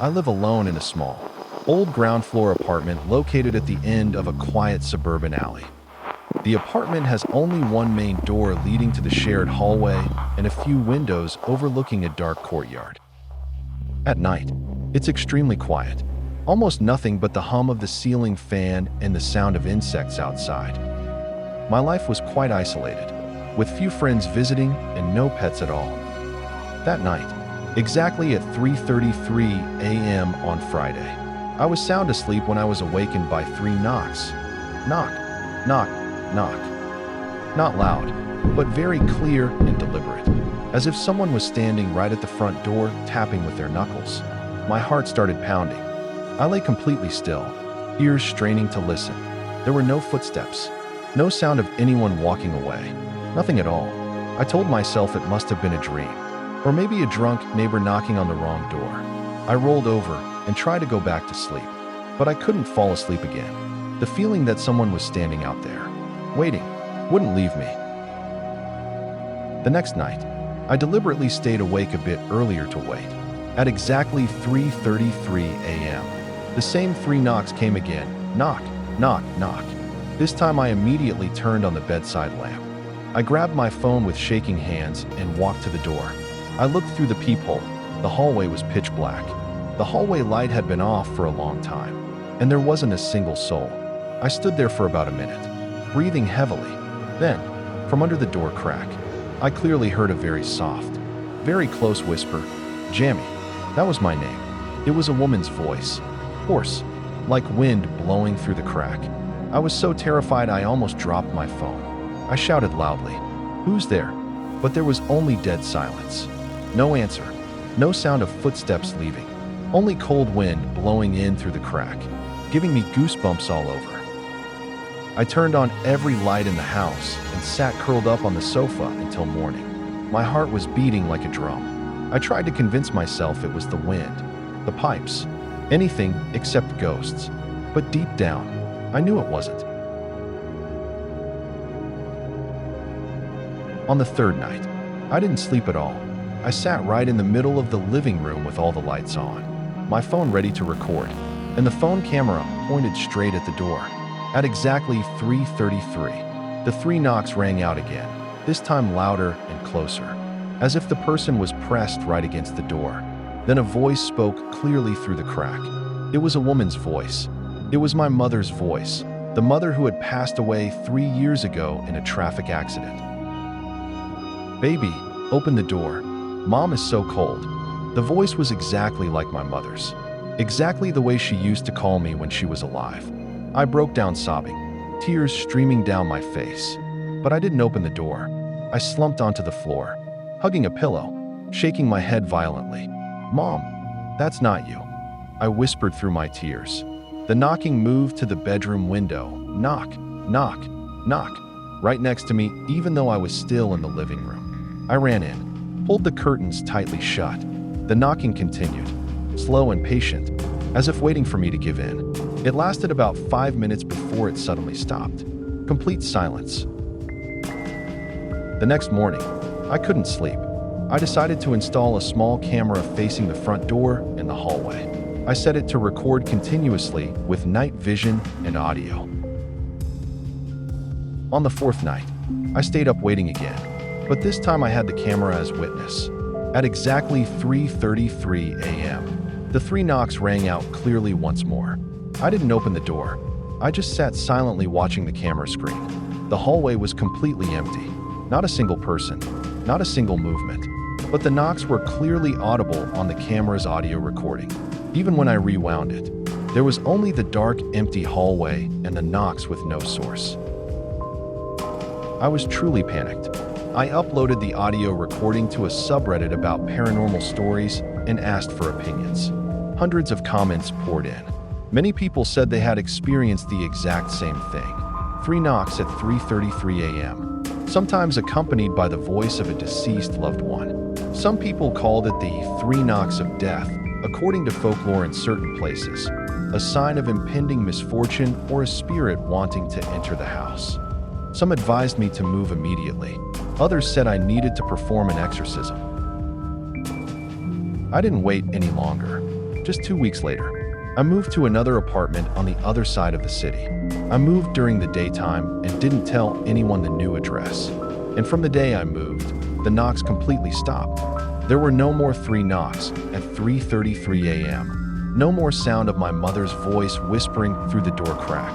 I live alone in a small, old ground floor apartment located at the end of a quiet suburban alley. The apartment has only one main door leading to the shared hallway and a few windows overlooking a dark courtyard. At night, it's extremely quiet. Almost nothing but the hum of the ceiling fan and the sound of insects outside. My life was quite isolated, with few friends visiting and no pets at all. That night, exactly at 3:33 a.m. on Friday, I was sound asleep when I was awakened by 3 knocks. Knock, knock, knock. Not loud, but very clear and deliberate, as if someone was standing right at the front door tapping with their knuckles. My heart started pounding. I lay completely still, ears straining to listen. There were no footsteps, no sound of anyone walking away, nothing at all. I told myself it must have been a dream, or maybe a drunk neighbor knocking on the wrong door. I rolled over and tried to go back to sleep, but I couldn't fall asleep again. The feeling that someone was standing out there, waiting, wouldn't leave me. The next night, I deliberately stayed awake a bit earlier to wait. At exactly 3:33 a.m., the same 3 knocks came again. Knock, knock, knock. This time I immediately turned on the bedside lamp. I grabbed my phone with shaking hands and walked to the door. I looked through the peephole. The hallway was pitch black. The hallway light had been off for a long time, and there wasn't a single soul. I stood there for about a minute, breathing heavily. Then, from under the door crack, I clearly heard a very soft, very close whisper, "Jamie." That was my name. It was a woman's voice, hoarse, like wind blowing through the crack. I was so terrified I almost dropped my phone. I shouted loudly, "Who's there?" But there was only dead silence. No answer, no sound of footsteps leaving, only cold wind blowing in through the crack, giving me goosebumps all over. I turned on every light in the house and sat curled up on the sofa until morning. My heart was beating like a drum. I tried to convince myself it was the wind, the pipes, anything except ghosts. But deep down, I knew it wasn't. On the third night, I didn't sleep at all. I sat right in the middle of the living room with all the lights on, my phone ready to record, and the phone camera pointed straight at the door. At exactly 3:33, the 3 knocks rang out again, this time louder and closer, as if the person was pressed right against the door. Then a voice spoke clearly through the crack. It was a woman's voice. It was my mother's voice, the mother who had passed away 3 years ago in a traffic accident. "Baby, open the door. Mom is so cold." The voice was exactly like my mother's, exactly the way she used to call me when she was alive. I broke down sobbing, tears streaming down my face. But I didn't open the door. I slumped onto the floor, hugging a pillow, shaking my head violently. "Mom, that's not you," I whispered through my tears. The knocking moved to the bedroom window. Knock, knock, knock, right next to me, even though I was still in the living room. I ran in, pulled the curtains tightly shut. The knocking continued, slow and patient, as if waiting for me to give in. It lasted about 5 minutes before it suddenly stopped. Complete silence. The next morning, I couldn't sleep. I decided to install a small camera facing the front door in the hallway. I set it to record continuously with night vision and audio. On the 4th night, I stayed up waiting again, but this time I had the camera as witness. At exactly 3:33 a.m., the 3 knocks rang out clearly once more. I didn't open the door. I just sat silently watching the camera screen. The hallway was completely empty. Not a single person, not a single movement. But the knocks were clearly audible on the camera's audio recording. Even when I rewound it, there was only the dark, empty hallway and the knocks with no source. I was truly panicked. I uploaded the audio recording to a subreddit about paranormal stories and asked for opinions. Hundreds of comments poured in. Many people said they had experienced the exact same thing. 3 knocks at 3:33 a.m., sometimes accompanied by the voice of a deceased loved one. Some people called it the 3 knocks of death, according to folklore in certain places, a sign of impending misfortune or a spirit wanting to enter the house. Some advised me to move immediately. Others said I needed to perform an exorcism. I didn't wait any longer. Just 2 weeks later, I moved to another apartment on the other side of the city. I moved during the daytime and didn't tell anyone the new address. And from the day I moved, the knocks completely stopped. There were no more 3 knocks at 3:33 a.m. No more sound of my mother's voice whispering through the door crack.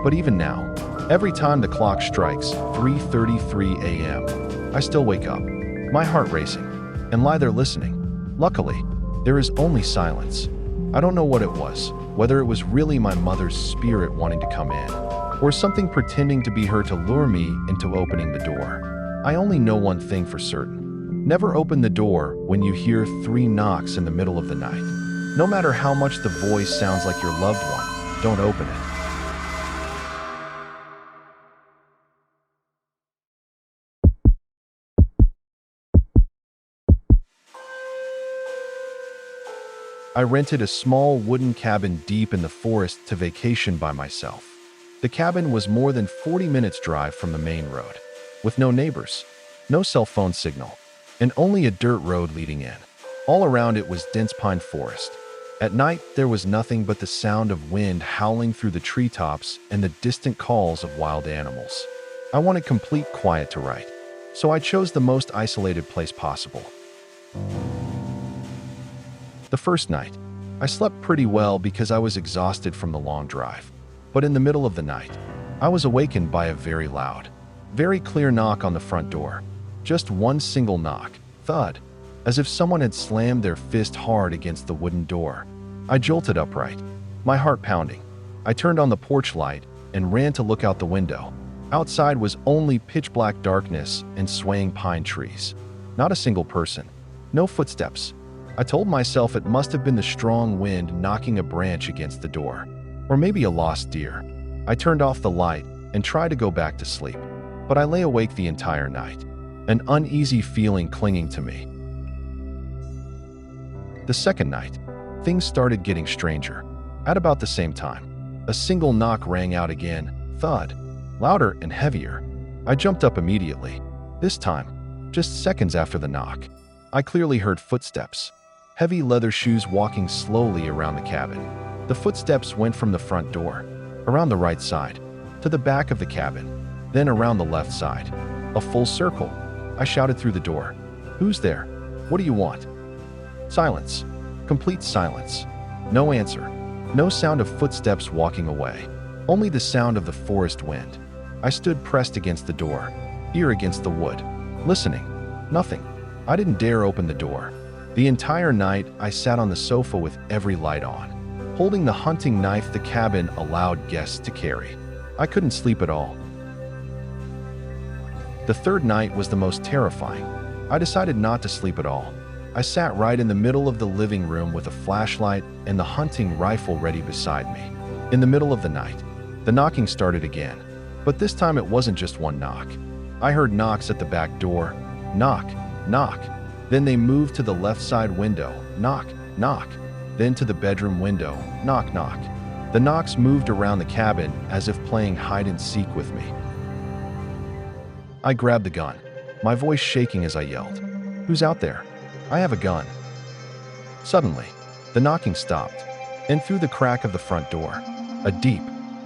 But even now, every time the clock strikes 3:33 a.m., I still wake up, my heart racing, and lie there listening. Luckily, there is only silence. I don't know what it was, whether it was really my mother's spirit wanting to come in, or something pretending to be her to lure me into opening the door. I only know one thing for certain. Never open the door when you hear 3 knocks in the middle of the night. No matter how much the voice sounds like your loved one, don't open it. I rented a small wooden cabin deep in the forest to vacation by myself. The cabin was more than 40 minutes drive from the main road, with no neighbors, no cell phone signal, and only a dirt road leading in. All around it was dense pine forest. At night, there was nothing but the sound of wind howling through the treetops and the distant calls of wild animals. I wanted complete quiet to write, so I chose the most isolated place possible. The first night, I slept pretty well because I was exhausted from the long drive. But in the middle of the night, I was awakened by a very loud, very clear knock on the front door. Just one single knock, thud, as if someone had slammed their fist hard against the wooden door. I jolted upright, my heart pounding. I turned on the porch light and ran to look out the window. Outside was only pitch-black darkness and swaying pine trees. Not a single person, no footsteps. I told myself it must have been the strong wind knocking a branch against the door, or maybe a lost deer. I turned off the light and tried to go back to sleep, but I lay awake the entire night, an uneasy feeling clinging to me. The second night, things started getting stranger. At about the same time, a single knock rang out again, thud, louder and heavier. I jumped up immediately. This time, just seconds after the knock, I clearly heard footsteps. Heavy leather shoes walking slowly around the cabin. The footsteps went from the front door, around the right side, to the back of the cabin, then around the left side. A full circle. I shouted through the door. "Who's there? What do you want?" Silence. Complete silence. No answer. No sound of footsteps walking away. Only the sound of the forest wind. I stood pressed against the door, ear against the wood, listening. Nothing. I didn't dare open the door. The entire night, I sat on the sofa with every light on, holding the hunting knife the cabin allowed guests to carry. I couldn't sleep at all. The third night was the most terrifying. I decided not to sleep at all. I sat right in the middle of the living room with a flashlight and the hunting rifle ready beside me. In the middle of the night, the knocking started again, but this time it wasn't just one knock. I heard knocks at the back door. Knock, knock. Then they moved to the left side window. Knock, knock. Then to the bedroom window. Knock, knock. The knocks moved around the cabin as if playing hide and seek with me. I grabbed the gun, my voice shaking as I yelled, "Who's out there? I have a gun." Suddenly, the knocking stopped, and through the crack of the front door, a deep,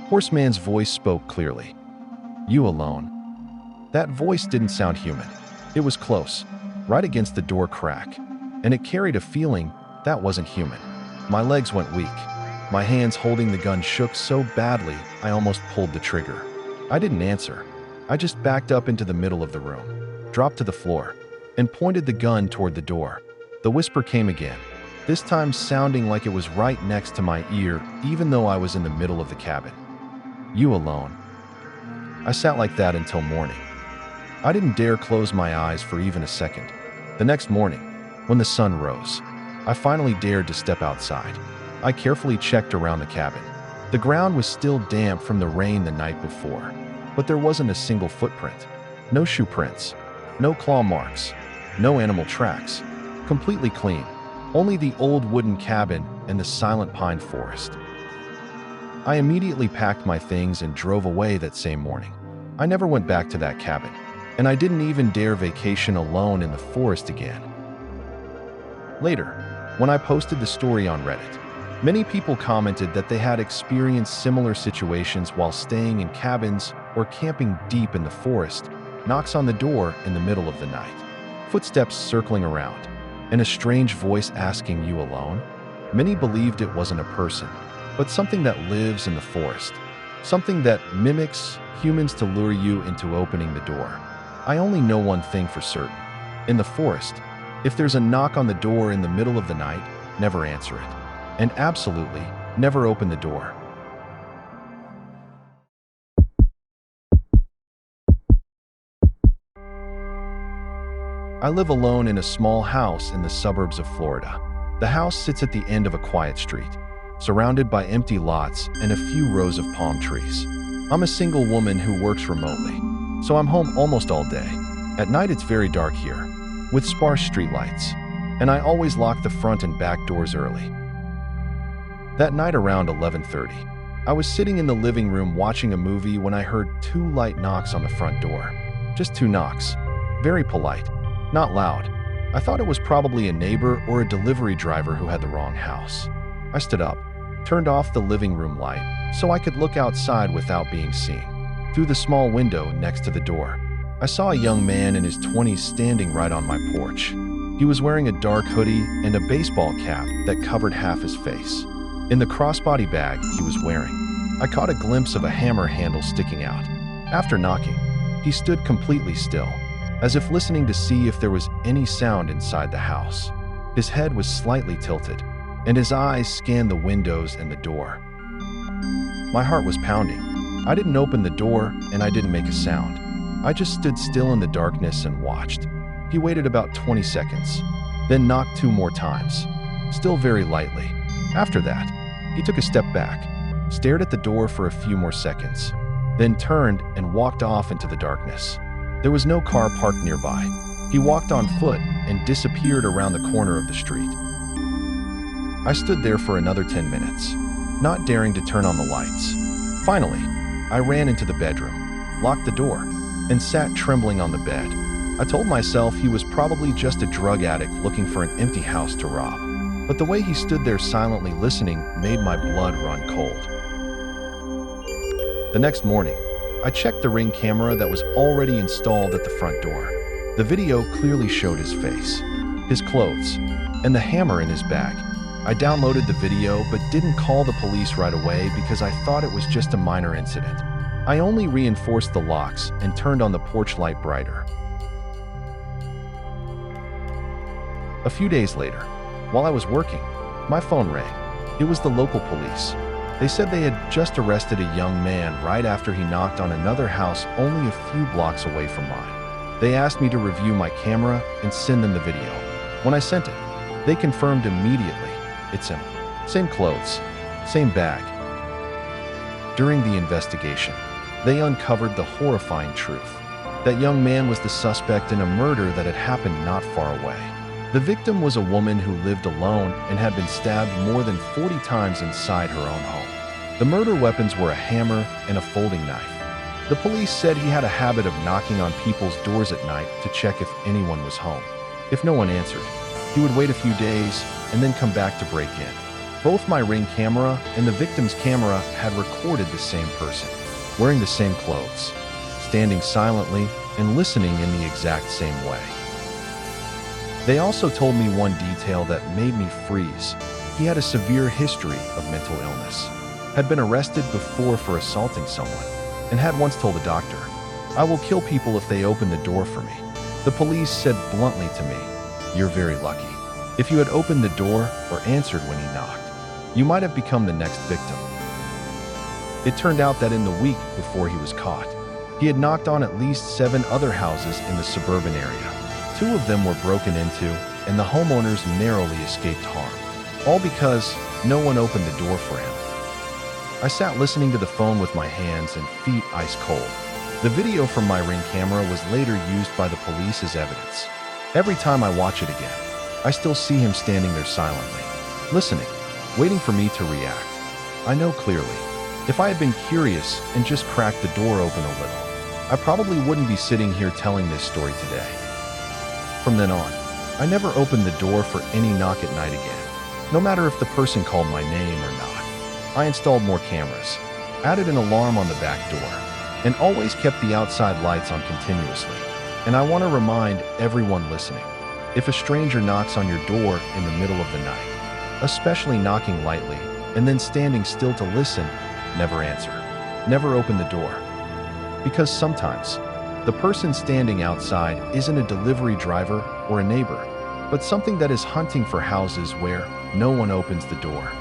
hoarse man's voice spoke clearly. "You alone?" That voice didn't sound human. It was close, right against the door crack, and it carried a feeling that wasn't human. My legs went weak. My hands holding the gun shook so badly I almost pulled the trigger. I didn't answer. I just backed up into the middle of the room, dropped to the floor, and pointed the gun toward the door. The whisper came again, this time sounding like it was right next to my ear, even though I was in the middle of the cabin. "You alone?" I sat like that until morning. I didn't dare close my eyes for even a second. The next morning, when the sun rose, I finally dared to step outside. I carefully checked around the cabin. The ground was still damp from the rain the night before, but there wasn't a single footprint. No shoe prints, no claw marks, no animal tracks. Completely clean. Only the old wooden cabin and the silent pine forest. I immediately packed my things and drove away that same morning. I never went back to that cabin, and I didn't even dare vacation alone in the forest again. Later, When I posted the story on Reddit, many people commented that they had experienced similar situations while staying in cabins or camping deep in the forest, knocks on the door in the middle of the night, footsteps circling around, and a strange voice asking, "You alone?" Many believed it wasn't a person, but something that lives in the forest, something that mimics humans to lure you into opening the door. I only know one thing for certain. In the forest, if there's a knock on the door in the middle of the night, never answer it. And absolutely, never open the door. I live alone in a small house in the suburbs of Florida. The house sits at the end of a quiet street, surrounded by empty lots and a few rows of palm trees. I'm a single woman who works remotely, so I'm home almost all day. At night it's very dark here, with sparse streetlights, and I always lock the front and back doors early. That night around 11:30, I was sitting in the living room watching a movie when I heard 2 light knocks on the front door. Just 2 knocks. Very polite. Not loud. I thought it was probably a neighbor or a delivery driver who had the wrong house. I stood up, turned off the living room light so I could look outside without being seen. Through the small window next to the door, I saw a young man in his 20s standing right on my porch. He was wearing a dark hoodie and a baseball cap that covered half his face. In the crossbody bag he was wearing, I caught a glimpse of a hammer handle sticking out. After knocking, he stood completely still, as if listening to see if there was any sound inside the house. His head was slightly tilted, and his eyes scanned the windows and the door. My heart was pounding. I didn't open the door, and I didn't make a sound. I just stood still in the darkness and watched. He waited about 20 seconds, then knocked 2 more times, still very lightly. After that, he took a step back, stared at the door for a few more seconds, then turned and walked off into the darkness. There was no car parked nearby. He walked on foot and disappeared around the corner of the street. I stood there for another 10 minutes, not daring to turn on the lights. Finally, I ran into the bedroom, locked the door, and sat trembling on the bed. I told myself he was probably just a drug addict looking for an empty house to rob. But the way he stood there silently listening made my blood run cold. The next morning, I checked the Ring camera that was already installed at the front door. The video clearly showed his face, his clothes, and the hammer in his bag. I downloaded the video but didn't call the police right away because I thought it was just a minor incident. I only reinforced the locks and turned on the porch light brighter. A few days later, while I was working, my phone rang. It was the local police. They said they had just arrested a young man right after he knocked on another house only a few blocks away from mine. They asked me to review my camera and send them the video. When I sent it, they confirmed immediately it's him. Same clothes, same bag. During the investigation, they uncovered the horrifying truth. That young man was the suspect in a murder that had happened not far away. The victim was a woman who lived alone and had been stabbed more than 40 times inside her own home. The murder weapons were a hammer and a folding knife. The police said he had a habit of knocking on people's doors at night to check if anyone was home. If no one answered, he would wait a few days and then come back to break in. Both my Ring camera and the victim's camera had recorded the same person, wearing the same clothes, standing silently and listening in the exact same way. They also told me one detail that made me freeze. He had a severe history of mental illness, had been arrested before for assaulting someone, and had once told a doctor, "I will kill people if they open the door for me." The police said bluntly to me, "You're very lucky. If you had opened the door or answered when he knocked, you might have become the next victim." It turned out that in the week before he was caught, he had knocked on at least 7 other houses in the suburban area. 2 of them were broken into, and the homeowners narrowly escaped harm, all because no one opened the door for him. I sat listening to the phone with my hands and feet ice cold. The video from my Ring camera was later used by the police as evidence. Every time I watch it again, I still see him standing there silently, listening, waiting for me to react. I know clearly, if I had been curious and just cracked the door open a little, I probably wouldn't be sitting here telling this story today. From then on, I never opened the door for any knock at night again. no matter if the person called my name or not. I installed more cameras, added an alarm on the back door, and always kept the outside lights on continuously. And I want to remind everyone listening, if a stranger knocks on your door in the middle of the night, especially knocking lightly and then standing still to listen, never answer. Never open the door. Because sometimes, the person standing outside isn't a delivery driver or a neighbor, but something that is hunting for houses where no one opens the door.